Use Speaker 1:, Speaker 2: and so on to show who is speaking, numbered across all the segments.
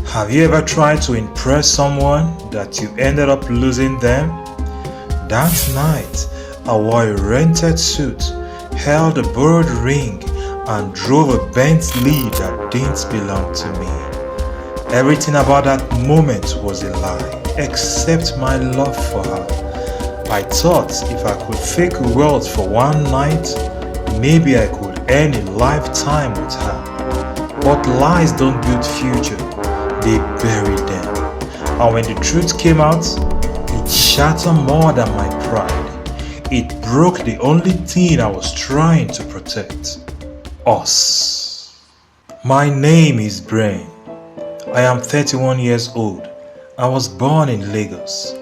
Speaker 1: Have you ever tried to impress someone that you ended up losing them? That night, I wore a rented suit, held a borrowed ring, and drove a Bentley that didn't belong to me. Everything about that moment was a lie, except my love for her. I thought if I could fake wealth for one night, maybe I could earn a lifetime with her. But lies don't build future, they bury them. And when the truth came out, it shattered more than my pride. It broke the only thing I was trying to protect. Us. My name is Brain. I am 31 years old. I was born in Lagos.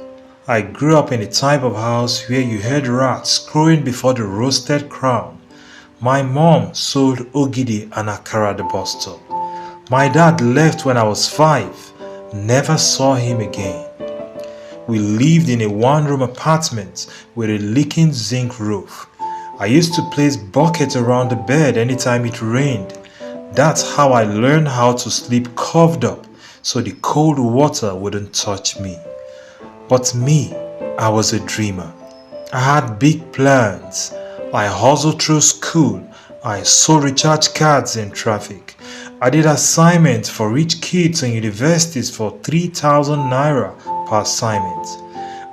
Speaker 1: I grew up in a type of house where you heard rats crowing before the roasted crown. My mom sold ogidi and akara at the bus stop. My dad left when I was 5. Never saw him again. We lived in a one-room apartment with a leaking zinc roof. I used to place buckets around the bed anytime it rained. That's how I learned how to sleep covered up so the cold water wouldn't touch me. But me, I was a dreamer. I had big plans. I hustled through school. I sold recharge cards in traffic. I did assignments for rich kids in universities for 3,000 naira per assignment.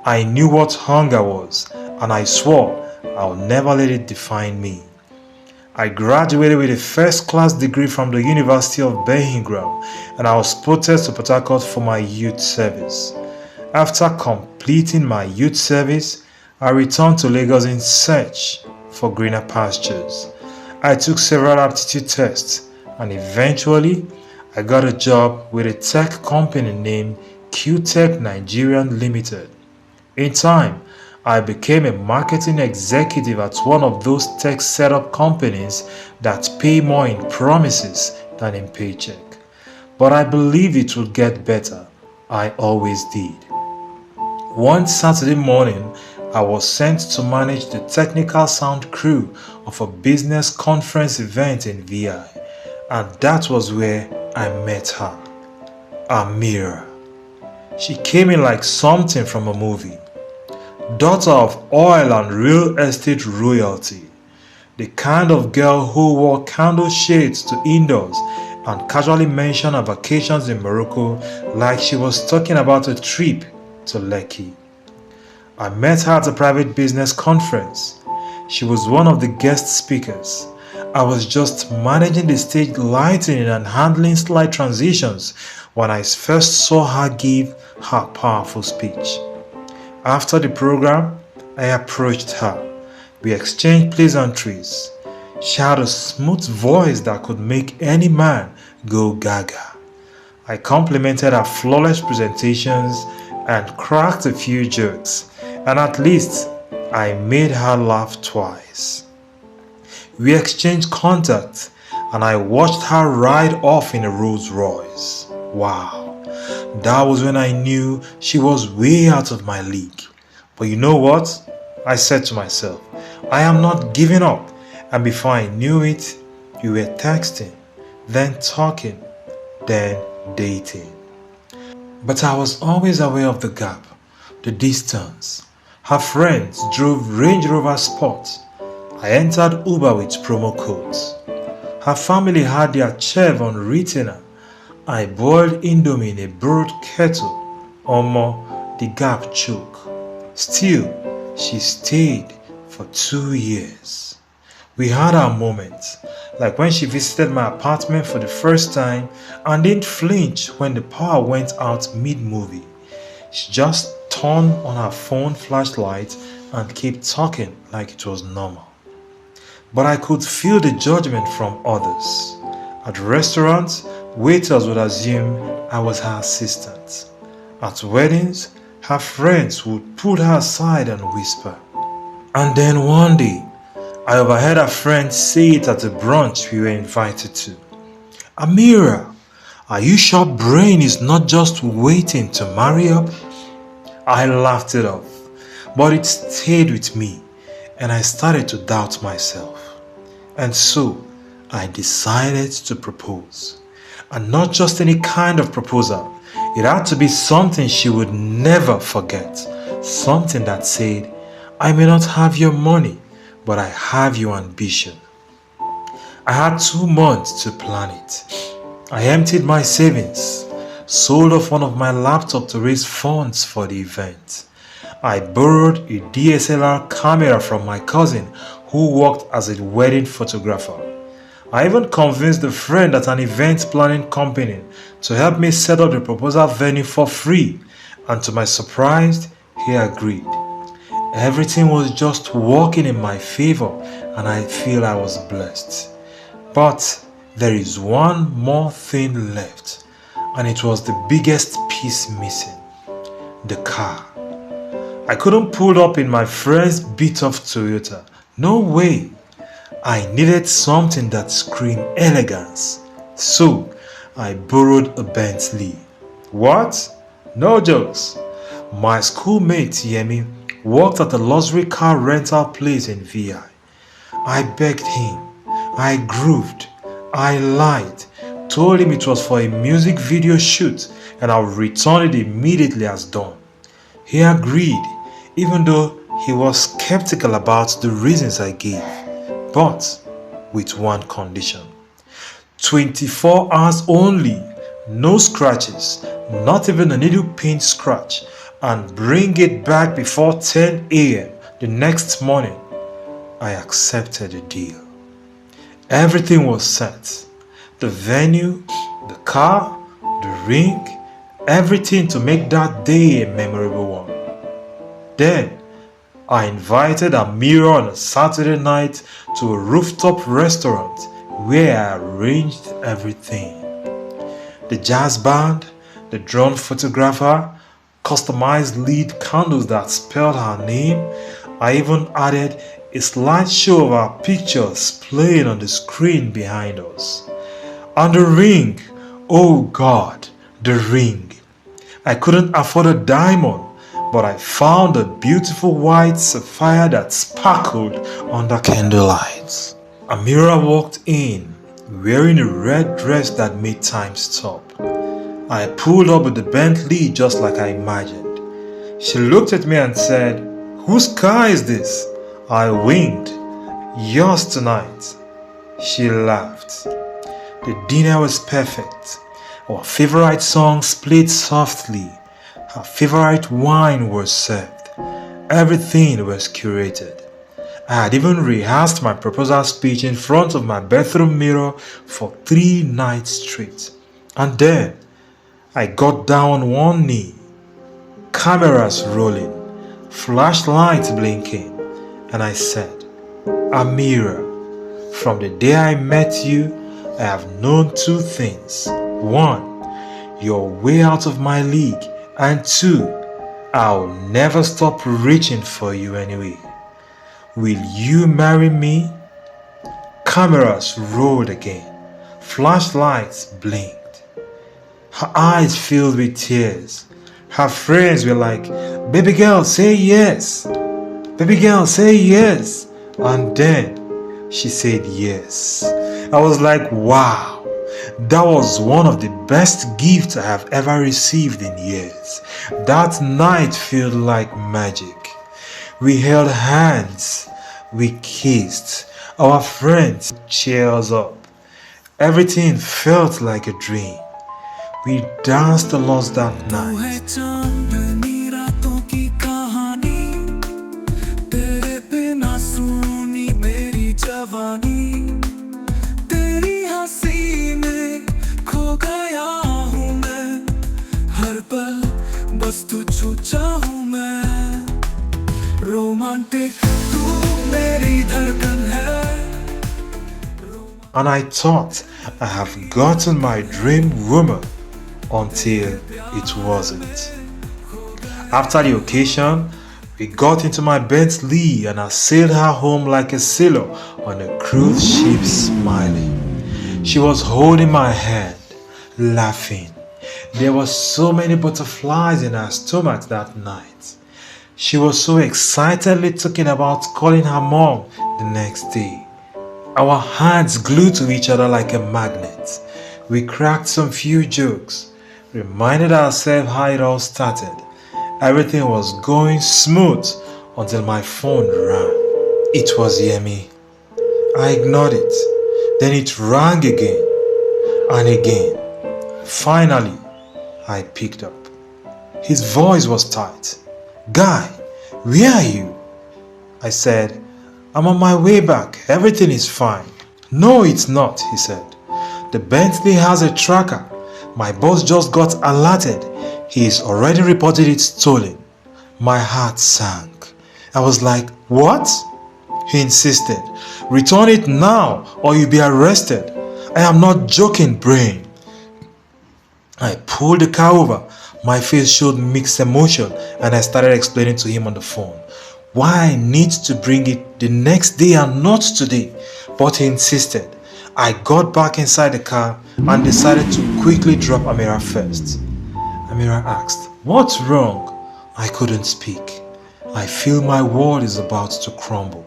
Speaker 1: I knew what hunger was, and I swore I'll never let it define me. I graduated with a first-class degree from the University of Birmingham, and I was posted to Port Harcourt for my youth service. After completing my youth service, I returned to Lagos in search for greener pastures. I took several aptitude tests, and eventually I got a job with a tech company named Q-Tech Nigerian Limited. In time, I became a marketing executive at one of those tech setup companies that pay more in promises than in paycheck. But I believed it would get better. I always did. One Saturday morning, I was sent to manage the technical sound crew of a business conference event in VI, and that was where I met her, Amira. She came in like something from a movie. Daughter of oil and real estate royalty, the kind of girl who wore candle shades to indoors and casually mentioned her vacations in Morocco like she was talking about a trip to Lekki. I met her at a private business conference. She was one of the guest speakers. I was just managing the stage lighting and handling slide transitions when I first saw her give her powerful speech. After the program, I approached her. We exchanged pleasantries. She had a smooth voice that could make any man go gaga. I complimented her flawless presentations and cracked a few jokes, and at least I made her laugh twice. We exchanged contact, and I watched her ride off in a Rolls Royce. Wow. That was when I knew she was way out of my league. But you know what? I said to myself, I am not giving up. And before I knew it, we were texting, then talking, then dating. But I was always aware of the gap, the distance. Her friends drove Range Rover Sport. I entered Uber with promo codes. Her family had their chev on retainer. I boiled Indomie in a borrowed kettle. Omo, the gap choke. Still, she stayed for 2 years. We had our moments, like when she visited my apartment for the first time and didn't flinch when the power went out mid-movie. She just turned on her phone flashlight and kept talking like it was normal. But I could feel the judgment from others. At restaurants, waiters would assume I was her assistant. At weddings, her friends would pull her aside and whisper. And then one day, I overheard a friend say it at a brunch we were invited to. Amira, are you sure Brain is not just waiting to marry up? I laughed it off, but it stayed with me, and I started to doubt myself. And so, I decided to propose. And not just any kind of proposal. It had to be something she would never forget. Something that said, I may not have your money, but I have your ambition. I had 2 months to plan it. I emptied my savings, sold off one of my laptops to raise funds for the event. I borrowed a DSLR camera from my cousin who worked as a wedding photographer. I even convinced a friend at an event planning company to help me set up the proposal venue for free, and to my surprise, he agreed. Everything was just working in my favor and I feel I was blessed. But there is one more thing left, and it was the biggest piece missing: the car. I couldn't pull up in my friend's beat-up Toyota. No way. I needed something that screamed elegance. So I borrowed a Bentley. What? No jokes. My schoolmate Yemi worked at a luxury car rental place in VI. I begged him. I grooved. I lied. Told him it was for a music video shoot and I would return it immediately as done. He agreed, even though he was skeptical about the reasons I gave, but with one condition: 24 hours only, no scratches, not even a needle pin scratch, and bring it back before 10 a.m. the next morning. I accepted the deal. Everything was set: the venue, the car, the ring, everything to make that day a memorable one. Then I invited Amira on a Saturday night to a rooftop restaurant where I arranged everything. The jazz band, the drone photographer, customized lead candles that spelled her name. I even added a slideshow of our pictures playing on the screen behind us. And the ring, oh God, the ring. I couldn't afford a diamond, but I found a beautiful white sapphire that sparkled under candlelight. Amira walked in, wearing a red dress that made time stop. I pulled up with the Bentley just like I imagined. She looked at me and said, "Whose car is this?" I winked. "Yours tonight." She laughed. The dinner was perfect. Our favorite songs played softly. Her favorite wine was served. Everything was curated. I had even rehearsed my proposal speech in front of my bathroom mirror for 3 nights straight. And then I got down on one knee, cameras rolling, flashlights blinking, and I said, "Amira, from the day I met you, I have known 2 things. 1, you're way out of my league, and 2, I'll never stop reaching for you anyway. Will you marry me?" Cameras rolled again. Flashlights blinked. Her eyes filled with tears. Her friends were like, "Baby girl, say yes. Baby girl, say yes." And then she said yes. I was like, wow, that was one of the best gifts I have ever received in years. That night felt like magic. We held hands, we kissed, our friends cheered us up. Everything felt like a dream. We danced a lot that night. And I thought I have gotten my dream woman until it wasn't. After the occasion, we got into my Bentley and I sailed her home like a sailor on a cruise ship, smiling. She was holding my hand, laughing. There were so many butterflies in her stomach that night. She was so excitedly talking about calling her mom the next day. Our hands glued to each other like a magnet. We cracked some few jokes, reminded ourselves how it all started. Everything was going smooth until my phone rang. It was Yemi. I ignored it. Then it rang again and again. Finally, I picked up. His voice was tight. "Guy, where are you?" I said, "I'm on my way back. Everything is fine." "No, it's not," he said. "The Bentley has a tracker. My boss just got alerted. He's already reported it stolen." My heart sank. I was like, "What?" He insisted, "Return it now or you'll be arrested." "I am not joking, brain." I pulled the car over. My face showed mixed emotion and I started explaining to him on the phone why I need to bring it the next day and not today. But he insisted. I got back inside the car and decided to quickly drop Amira first. Amira asked, "What's wrong?" I couldn't speak. I feel my world is about to crumble.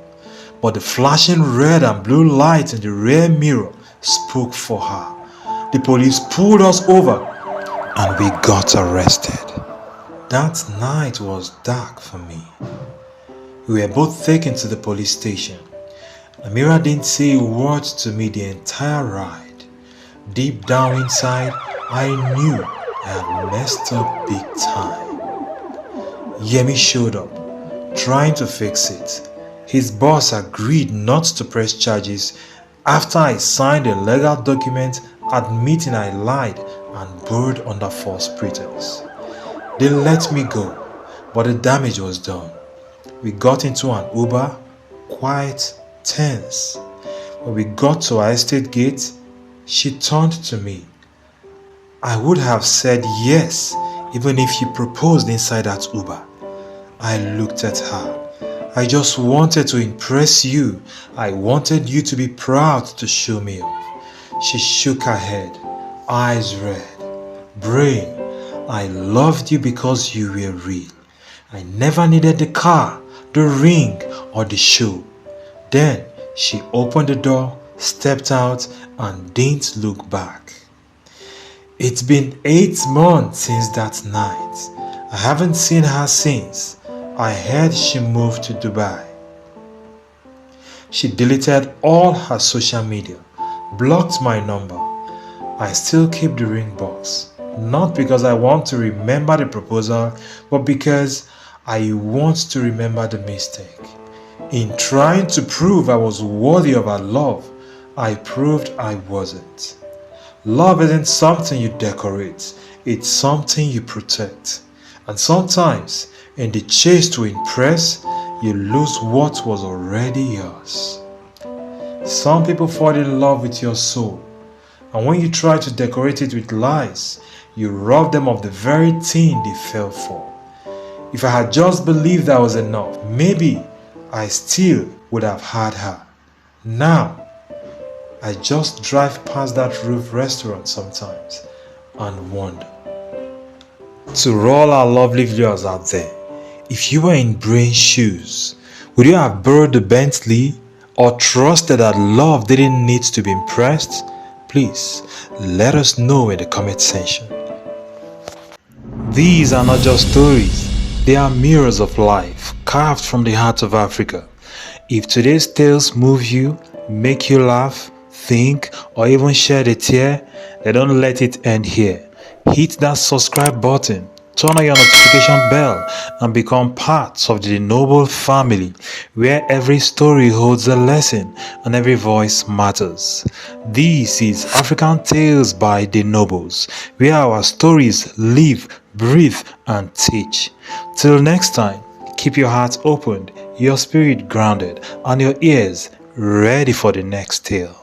Speaker 1: But the flashing red and blue light in the rear mirror spoke for her. The police pulled us over and we got arrested. That night was dark for me. We were both taken to the police station. Amira didn't say a word to me the entire ride. Deep down inside, I knew I had messed up big time. Yemi showed up, trying to fix it. His boss agreed not to press charges after I signed a legal document admitting I lied and borrowed under false pretense. They let me go, but the damage was done. We got into an Uber, quite tense. When we got to our estate gate, she turned to me. I would have said yes even if she proposed inside that Uber. I looked at her. "I just wanted to impress you. I wanted you to be proud to show me off." She shook her head, eyes red. "Brain, I loved you because you were real. I never needed the car, the ring, or the show." Then she opened the door, stepped out, and didn't look back. It's been 8 months since that night. I haven't seen her since. I heard she moved to Dubai. She deleted all her social media, blocked my number. I still keep the ring box, not because I want to remember the proposal, but because I want to remember the mistake. In trying to prove I was worthy of her love, I proved I wasn't. Love isn't something you decorate, it's something you protect. And sometimes, in the chase to impress, you lose what was already yours. Some people fall in love with your soul, and when you try to decorate it with lies, you rob them of the very thing they fell for. If I had just believed that was enough, maybe I still would have had her. Now, I just drive past that roof restaurant sometimes and wonder. To all our lovely viewers out there, if you were in Brain's shoes, would you have borrowed the Bentley or trusted that love didn't need to be impressed? Please let us know in the comment section. These are not just stories, they are mirrors of life carved from the heart of Africa. If today's tales move you, make you laugh, think, or even shed a tear, then don't let it end here. Hit that subscribe button, turn on your notification bell, and become part of the noble family where every story holds a lesson and every voice matters. This is African Tales by the Nobles, where our stories live, breathe, and teach. Till next time, keep your heart opened, your spirit grounded, and your ears ready for the next tale.